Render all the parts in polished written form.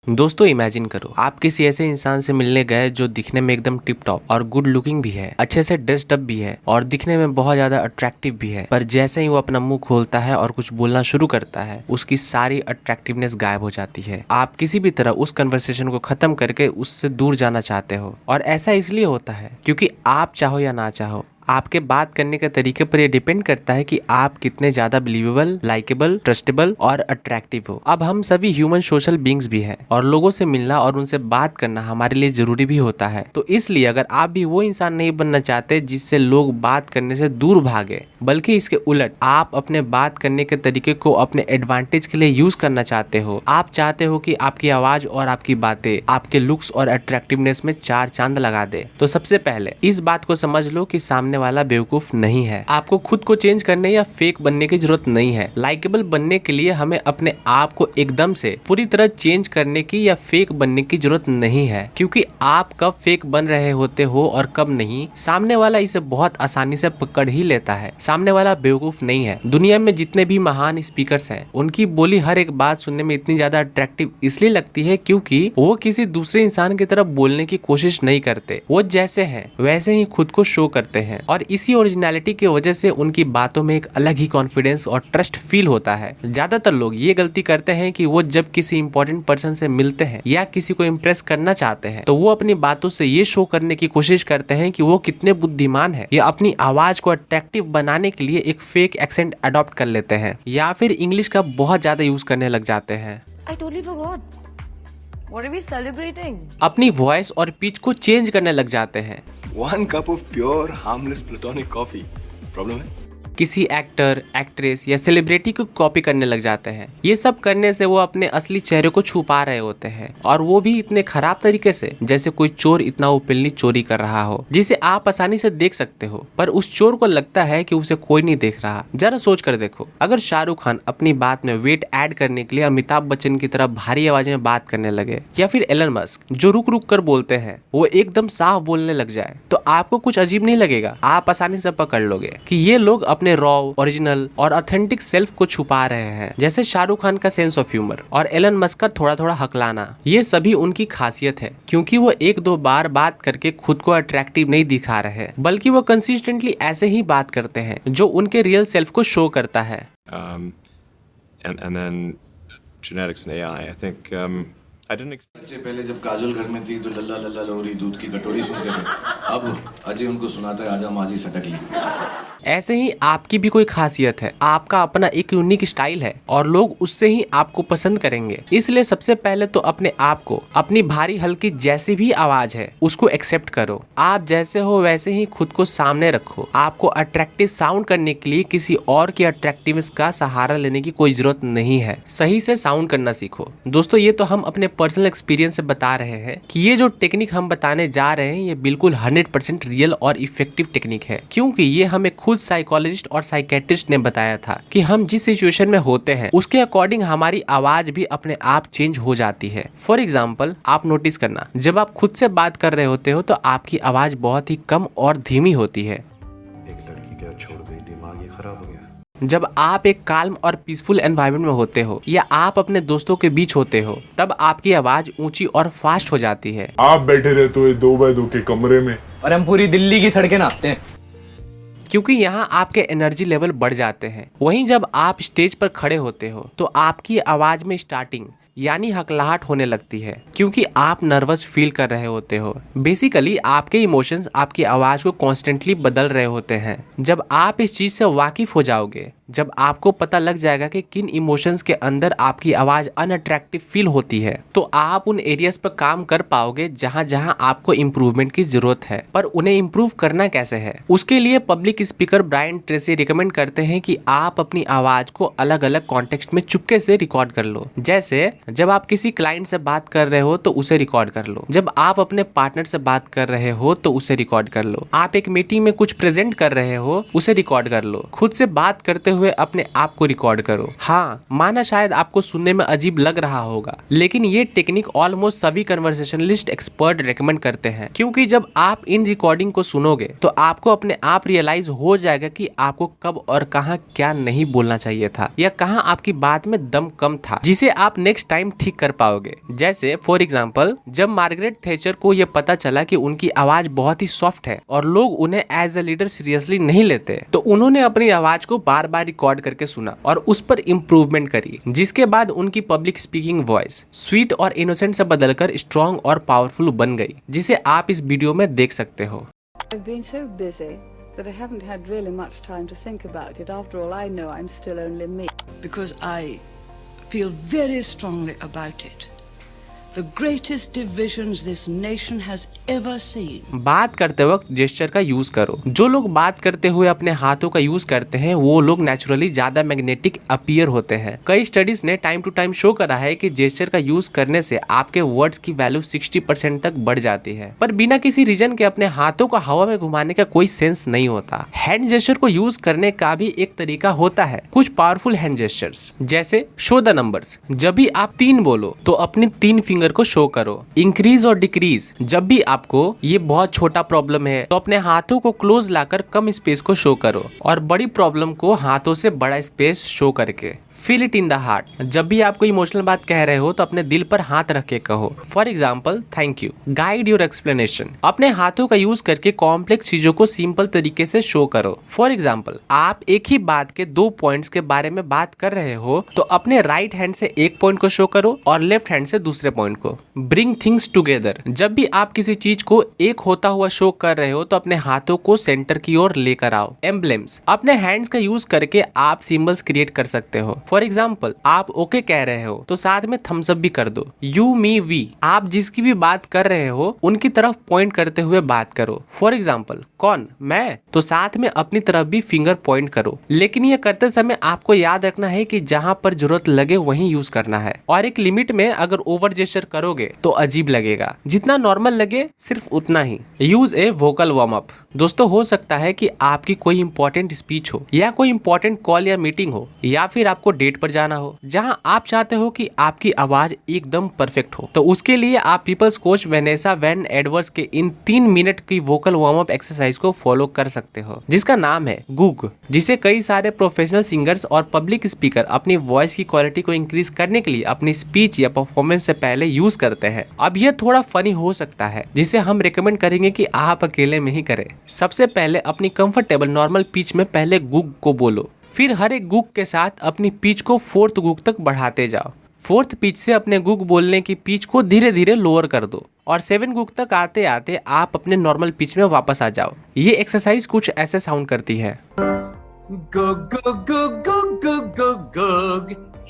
दोस्तों इमेजिन करो आप किसी ऐसे इंसान से मिलने गए जो दिखने में एकदम टिप टॉप और गुड लुकिंग भी है, अच्छे से ड्रेस्ड अप भी है और दिखने में बहुत ज्यादा अट्रैक्टिव भी है। पर जैसे ही वो अपना मुंह खोलता है और कुछ बोलना शुरू करता है उसकी सारी अट्रैक्टिवनेस गायब हो जाती है। आप किसी भी तरह उस कन्वर्सेशन को खत्म करके उससे दूर जाना चाहते हो और ऐसा इसलिए होता है क्योंकि आप चाहो या ना चाहो आपके बात करने के तरीके पर ये डिपेंड करता है कि आप कितने ज्यादा बिलीवेबल, लाइकेबल, ट्रस्टेबल और अट्रैक्टिव हो। अब हम सभी ह्यूमन सोशल बींग्स भी हैं और लोगों से मिलना और उनसे बात करना हमारे लिए जरूरी भी होता है। तो इसलिए अगर आप भी वो इंसान नहीं बनना चाहते जिससे लोग बात करने से दूर भागे, बल्कि इसके उलट आप अपने बात करने के तरीके को अपने एडवांटेज के लिए यूज करना चाहते हो, आप चाहते हो कि आपकी आवाज और आपकी बातें आपके लुक्स और अट्रैक्टिवनेस में चार चांद लगा दे, तो सबसे पहले इस बात को समझ लो कि सामने वाला बेवकूफ नहीं है। आपको खुद को चेंज करने या फेक बनने की जरूरत नहीं है। लाइकेबल बनने के लिए हमें अपने आप को एकदम से पूरी तरह चेंज करने की या फेक बनने की जरूरत नहीं है, क्योंकि आप कब फेक बन रहे होते हो और कब नहीं, सामने वाला इसे बहुत आसानी से पकड़ ही लेता है। सामने वाला बेवकूफ नहीं है। दुनिया में जितने भी महान स्पीकर्स हैं, उनकी बोली हर एक बात सुनने में इतनी ज्यादा अट्रैक्टिव इसलिए लगती है क्योंकि वो किसी दूसरे इंसान की तरफ बोलने की कोशिश नहीं करते। वो जैसे हैं वैसे ही खुद को शो करते हैं और इसी ओरिजिनलिटी की वजह से उनकी बातों में एक अलग ही कॉन्फिडेंस और ट्रस्ट फील होता है। ज्यादातर लोग ये गलती करते हैं कि वो जब किसी इंपॉर्टेंट पर्सन से मिलते हैं या किसी को इम्प्रेस करना चाहते हैं तो वो अपनी बातों से ये शो करने की कोशिश करते हैं कि वो कितने बुद्धिमान है, या अपनी आवाज को अट्रैक्टिव बनाने के लिए एक फेक एक्सेंट अडॉप्ट कर लेते हैं या फिर इंग्लिश का बहुत ज्यादा यूज करने लग जाते हैं। I totally forgot. What are we celebrating? अपनी वॉइस और पिच को चेंज करने लग जाते हैं। 1 cup of pure, harmless platonic coffee. Problem है? किसी एक्टर, एक्ट्रेस या सेलिब्रिटी को कॉपी करने लग जाते हैं। ये सब करने से वो अपने असली चेहरे को छुपा रहे होते हैं, और वो भी इतने खराब तरीके से जैसे कोई चोर इतना ओपनली चोरी कर रहा हो, जिसे आप आसानी से देख सकते हो, पर उस चोर को लगता है कि उसे कोई नहीं देख रहा। जरा सोच कर देखो, अगर शाहरुख खान अपनी बात में वेट ऐड करने के लिए अमिताभ बच्चन की तरह भारी आवाज में बात करने लगे, या फिर एलन मस्क जो रुक रुक कर बोलते हैं वो एकदम साफ बोलने लग जाए, तो आपको कुछ अजीब नहीं लगेगा। आप आसानी से पकड़ लोगे कि ये लोग अपने रॉ, ओरिजिनल और ऑथेंटिक सेल्फ को छुपा रहे हैं। जैसे शाहरुख खान का सेंस ऑफ ह्यूमर और एलन मस्क का थोड़ा थोड़ा हकलाना, ये सभी उनकी खासियत है, क्योंकि वो एक दो बार बात करके खुद को अट्रैक्टिव नहीं दिखा रहे, बल्कि वो कंसिस्टेंटली ऐसे ही बात करते हैं जो उनके रियल सेल्फ को शो करता है। And then genetics and AI. I think I didn't expect. बच्चे पहले जब काजोल घर में थी तो लल्ला लल्ला लोरी दूध की कटोरी सुनते थे, अब अजय उनको सुनाता है आजा माजी सटक ली। ऐसे ही आपकी भी कोई खासियत है, आपका अपना एक यूनिक स्टाइल है और लोग उससे ही आपको पसंद करेंगे। इसलिए सबसे पहले तो अपने आप को, अपनी भारी हल्की जैसी भी आवाज है उसको एक्सेप्ट करो। आप जैसे हो वैसे ही खुद को सामने रखो। आपको अट्रैक्टिव साउंड करने के लिए किसी और की अट्रैक्टिवनेस का सहारा लेने की कोई जरूरत नहीं है। सही से साउंड करना सीखो। दोस्तों ये तो हम अपने पर्सनल एक्सपीरियंस से बता रहे हैं कि ये जो टेक्निक हम बताने जा रहे हैं ये बिल्कुल 100% रियल और इफेक्टिव टेक्निक है, क्योंकि ये हमें खुद साइकोलॉजिस्ट और साइकेट्रिस्ट ने बताया था कि हम जिस सिचुएशन में होते हैं उसके अकॉर्डिंग हमारी आवाज भी अपने आप चेंज हो जाती है। फॉर एग्जाम्पल आप नोटिस करना, जब आप खुद से बात कर रहे होते हो तो आपकी आवाज बहुत ही कम और धीमी होती है। एक लड़की क्या छोड़ गई, दिमाग ही खराब हो गया। जब आप एक काल्म और पीसफुल एनवायरनमेंट में होते हो या आप अपने दोस्तों के बीच होते हो तब आपकी आवाज ऊंची और फास्ट हो जाती है। आप बैठे रहते हो 2x2 के कमरे में और हम पूरी दिल्ली की सड़कें नापते हैं, क्योंकि यहाँ आपके एनर्जी लेवल बढ़ जाते हैं। वहीं जब आप स्टेज पर खड़े होते हो तो आपकी आवाज में स्टार्टिंग यानी हकलाहट होने लगती है, क्योंकि आप नर्वस फील कर रहे होते हो। बेसिकली आपके इमोशंस आपकी आवाज को कॉन्स्टेंटली बदल रहे होते हैं। जब आप इस चीज से वाकिफ हो जाओगे, जब आपको पता लग जाएगा कि किन इमोशंस के अंदर आपकी आवाज अनअट्रैक्टिव फील होती है, तो आप उन एरियाज पर काम कर पाओगे जहां जहां आपको इम्प्रूवमेंट की जरूरत है। पर उन्हें इम्प्रूव करना कैसे है, उसके लिए public speaker Brian Tracy recommend करते हैं कि आप अपनी आवाज को अलग अलग कॉन्टेक्स्ट में चुपके से रिकॉर्ड कर लो। जैसे जब आप किसी क्लाइंट से बात कर रहे हो तो उसे रिकॉर्ड कर लो, जब आप अपने पार्टनर से बात कर रहे हो तो उसे रिकॉर्ड कर लो, आप एक मीटिंग में कुछ प्रेजेंट कर रहे हो उसे रिकॉर्ड कर लो, खुद से बात करते हुए अपने आप को रिकॉर्ड करो। हाँ, माना शायद आपको सुनने में अजीब लग रहा होगा, लेकिन ये टेक्निक ऑलमोस्ट सभी कन्वर्सेशनलिस्ट एक्सपर्ट रेकमेंड करते हैं, क्योंकि जब आप इन रिकॉर्डिंग को सुनोगे तो आपको अपने आप रियलाइज हो जाएगा कि आपको कब और कहाँ क्या नहीं बोलना चाहिए था, या कहाँ आपकी बात में दम कम था, जिसे आप नेक्स्ट टाइम ठीक कर पाओगे। जैसे फॉर एग्जाम्पल, जब मार्गरेट थैचर को ये पता चला कि उनकी आवाज बहुत ही सॉफ्ट है और लोग उन्हें एज अ लीडर सीरियसली नहीं लेते, तो उन्होंने अपनी आवाज को बार बार रिकॉर्ड करके सुना और उस पर इम्प्रूवमेंट करी, जिसके बाद उनकी पब्लिक स्पीकिंग वॉइस स्वीट और इनोसेंट से बदलकर स्ट्रॉन्ग और पावरफुल बन गई, जिसे आप इस वीडियो में देख सकते हो। I've been so busy that I haven't had really much time to think about it. After all, I know I'm still only me. Because I feel very strongly about it. The greatest divisions this nation has ever seen. बात करते वक्त gesture का use करो। जो लोग बात करते हुए अपने हाथों का यूज करते हैं वो लोग नेचुरली ज्यादा मैग्नेटिक अपीयर होते हैं। कई स्टडीज ने टाइम टू टाइम शो करा है कि जेस्चर का यूज करने से आपके वर्ड्स की वैल्यू 60% तक बढ़ जाती है, पर बिना किसी रीजन के अपने हाथों को हवा में घुमाने का कोई सेंस नहीं होता। हैंड जेस्चर को यूज करने का भी एक तरीका होता है। कुछ पावरफुल हैंड जेस्चर्स, जैसे शो द नंबर्स। जब भी आप 3 बोलो तो अपनी 3 फिंगर को शो करो। इंक्रीज और डिक्रीज, जब भी आपको ये बहुत छोटा प्रॉब्लम है तो अपने हाथों को क्लोज लाकर कम स्पेस को शो करो, और बड़ी प्रॉब्लम को हाथों से बड़ा स्पेस शो करके। Feel it in the heart, जब भी आप कोई इमोशनल बात कह रहे हो तो अपने दिल पर हाथ रख के कहो। For example, thank you. Guide your explanation, अपने हाथों का यूज करके कॉम्प्लेक्स चीजों को सिंपल तरीके से शो करो। फॉर एग्जाम्पल, आप एक ही बात के 2 पॉइंट्स के बारे में बात कर रहे हो तो अपने राइट हैंड से एक पॉइंट को शो करो और लेफ्ट हैंड से दूसरे पॉइंट को। ब्रिंग थिंग्स टुगेदर, जब भी आप किसी चीज को एक होता हुआ शो कर रहे हो तो अपने हाथों को सेंटर की ओर लेकर आओ। एम्ब्लेम्स, अपने हैंड्स का यूज करके आप सिंबल्स क्रिएट कर सकते हो। फॉर एग्जाम्पल, आप ओके कह रहे हो तो साथ में थम्स अप भी कर दो। यू मी वी, आप जिसकी भी बात कर रहे हो उनकी तरफ पॉइंट करते हुए बात करो। फॉर एग्जाम्पल, कौन, मैं, तो साथ में अपनी तरफ भी फिंगर पॉइंट करो। लेकिन ये करते समय आपको याद रखना है कि जहाँ पर जरूरत लगे वहीं यूज करना है, और एक लिमिट में। अगर ओवर जेस्चर करोगे तो अजीब लगेगा, जितना नॉर्मल लगे सिर्फ उतना ही। यूज ए वोकल वार्म अप। दोस्तों, हो सकता है कि आपकी कोई इंपॉर्टेंट स्पीच हो या कोई इंपॉर्टेंट कॉल या मीटिंग हो, या फिर आपको डेट पर जाना हो जहां आप चाहते हो कि आपकी आवाज एकदम परफेक्ट हो, तो उसके लिए आप peoples coach Vanessa Van Edwards के इन 3 मिनट की वोकल वार्म अप एक्सरसाइज को फॉलो कर सकते हो, जिसका नाम है गूग, जिसे कई सारे प्रोफेशनल सिंगर्स और पब्लिक स्पीकर अपनी वॉइस की क्वालिटी को इंक्रीज करने के लिए अपनी स्पीच या परफॉर्मेंस से पहले यूज करते हैं। अब यह थोड़ा फनी हो सकता है, जिसे हम रिकमेंड करेंगे कि आप अकेले में ही करें। सबसे पहले अपनी कंफर्टेबल नॉर्मल पिच में पहले गूग को बोलो, फिर हर एक गूग के साथ अपनी पिच को 4th गूग तक बढ़ाते जाओ। 4th पिच से अपने गूग बोलने की पिच को धीरे धीरे लोअर कर दो, और 7 गूग तक आते आते आप अपने नॉर्मल पिच में वापस आ जाओ। ये एक्सरसाइज कुछ ऐसे साउंड करती है।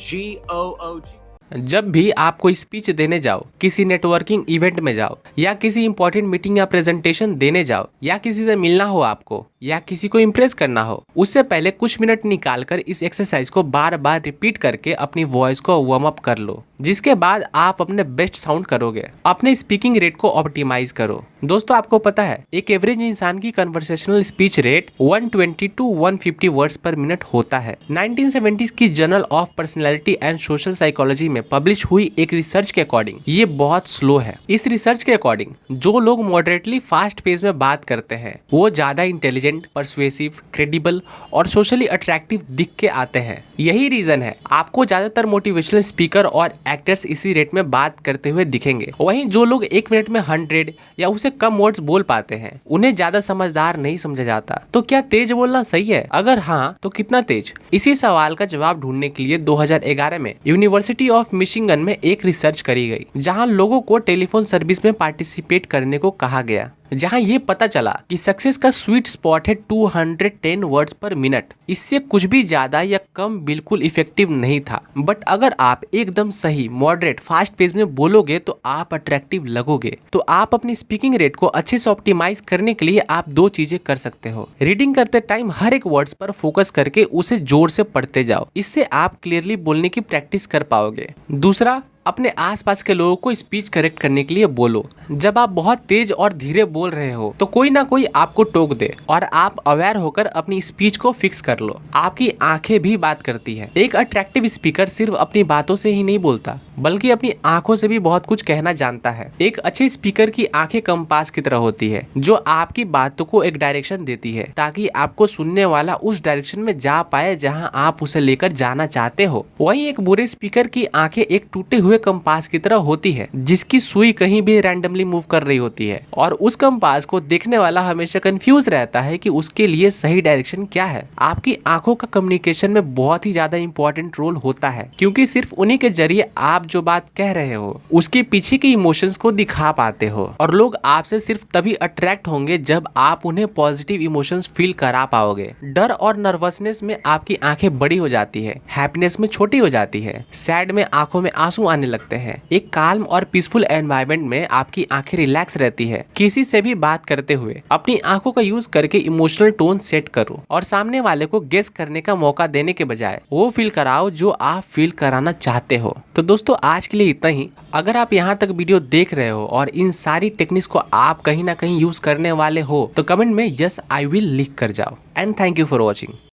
G-O-O-G। जब भी आप कोई स्पीच देने जाओ, किसी नेटवर्किंग इवेंट में जाओ, या किसी इंपॉर्टेंट मीटिंग या प्रेजेंटेशन देने जाओ, या किसी से मिलना हो आपको, या किसी को इम्प्रेस करना हो, उससे पहले कुछ मिनट निकालकर इस एक्सरसाइज को बार बार रिपीट करके अपनी वॉइस को वार्म अप कर लो, जिसके बाद आप अपने बेस्ट साउंड करोगे। अपने स्पीकिंग रेट को ऑप्टिमाइज करो। दोस्तों, आपको पता है एक एवरेज इंसान की conversational speech rate 120 to 150 words पर मिनट होता है। 1970s की journal of personality and social psychology में पब्लिश हुई एक रिसर्च के अकॉर्डिंग ये बहुत स्लो है। इस रिसर्च के अकॉर्डिंग जो लोग मॉडरेटली फास्ट पेस में बात करते हैं वो ज्यादा इंटेलिजेंट, परसुएसिव, क्रेडिबल और सोशली अट्रैक्टिव दिख के आते हैं। यही रीजन है आपको ज्यादातर मोटिवेशनल स्पीकर और एक्टर्स इसी रेट में बात करते हुए दिखेंगे। वहीं जो लोग 1 मिनट में 100 या उससे कम वर्ड्स बोल पाते हैं उन्हें ज्यादा समझदार नहीं समझा जाता। तो क्या तेज बोलना सही है? अगर हाँ तो कितना तेज? इसी सवाल का जवाब ढूंढने के लिए 2011 में यूनिवर्सिटी ऑफ मिशिगन में एक रिसर्च करी गई, जहां लोगों को टेलीफोन सर्विस में पार्टिसिपेट करने को कहा गया, जहां ये पता चला कि सक्सेस का स्वीट स्पॉट है 210 वर्ड्स पर मिनट। इससे कुछ भी ज्यादा या कम बिल्कुल इफेक्टिव नहीं था। बट अगर आप एकदम सही, मॉडरेट, फास्ट पेस में बोलोगे तो आप अट्रैक्टिव लगोगे। तो आप अपनी स्पीकिंग रेट को अच्छे से ऑप्टिमाइज करने के लिए आप 2 चीजें कर सकते हो। रीडिंग करते टाइम हर एक वर्ड्स पर फोकस करके उसे जोर से पढ़ते जाओ। इससे आप क्लियरली बोलने की प्रैक्टिस कर पाओगे। दूसरा, अपने आसपास के लोगों को स्पीच करेक्ट करने के लिए बोलो। जब आप बहुत तेज और धीरे बोल रहे हो तो कोई ना कोई आपको टोक दे और आप अवेयर होकर अपनी स्पीच को फिक्स कर लो। आपकी आंखें भी बात करती है। एक अट्रैक्टिव स्पीकर सिर्फ अपनी बातों से ही नहीं बोलता बल्कि अपनी आंखों से भी बहुत कुछ कहना जानता है। एक अच्छे स्पीकर की आंखें कंपास की तरह होती है जो आपकी बातों को एक डायरेक्शन देती है ताकि आपको सुनने वाला उस डायरेक्शन में जा पाए जहाँ आप उसे लेकर जाना चाहते हो। वहीं एक बुरे स्पीकर की आंखें एक टूटे हुए हुए कंपास की तरह होती है, जिसकी सुई कहीं भी रैंडमली मूव कर रही होती है और उस कंपास को देखने वाला हमेशा कंफ्यूज रहता है कि उसके लिए सही डायरेक्शन क्या है। आपकी आंखों का कम्युनिकेशन में बहुत ही ज्यादा इंपॉर्टेंट रोल होता है, क्योंकि सिर्फ उन्हीं के जरिए आप जो बात कह रहे हो उसके पीछे के इमोशंस को दिखा पाते हो, और लोग आपसे सिर्फ तभी अट्रैक्ट होंगे जब आप उन्हें पॉजिटिव इमोशंस फील करा पाओगे। डर और नर्वसनेस में आपकी आंखें बड़ी हो जाती है, हैप्पीनेस में छोटी हो जाती है, सैड में आंखों में आंसू आने लगते हैं। एक काल्म और पीसफुल एनवायरनमेंट में आपकी आंखें रिलैक्स रहती है। किसी से भी बात करते हुए अपनी आंखों का यूज करके इमोशनल टोन सेट करो और सामने वाले को गेस करने का मौका देने के बजाय वो फील कराओ जो आप फील कराना चाहते हो। तो दोस्तों आज के लिए इतना ही। अगर आप यहाँ तक वीडियो देख रहे हो और इन सारी टेक्निक्स को आप कहीं ना कहीं यूज करने वाले हो तो कमेंट में यस आई विल लिख कर जाओ। And thank you for watching.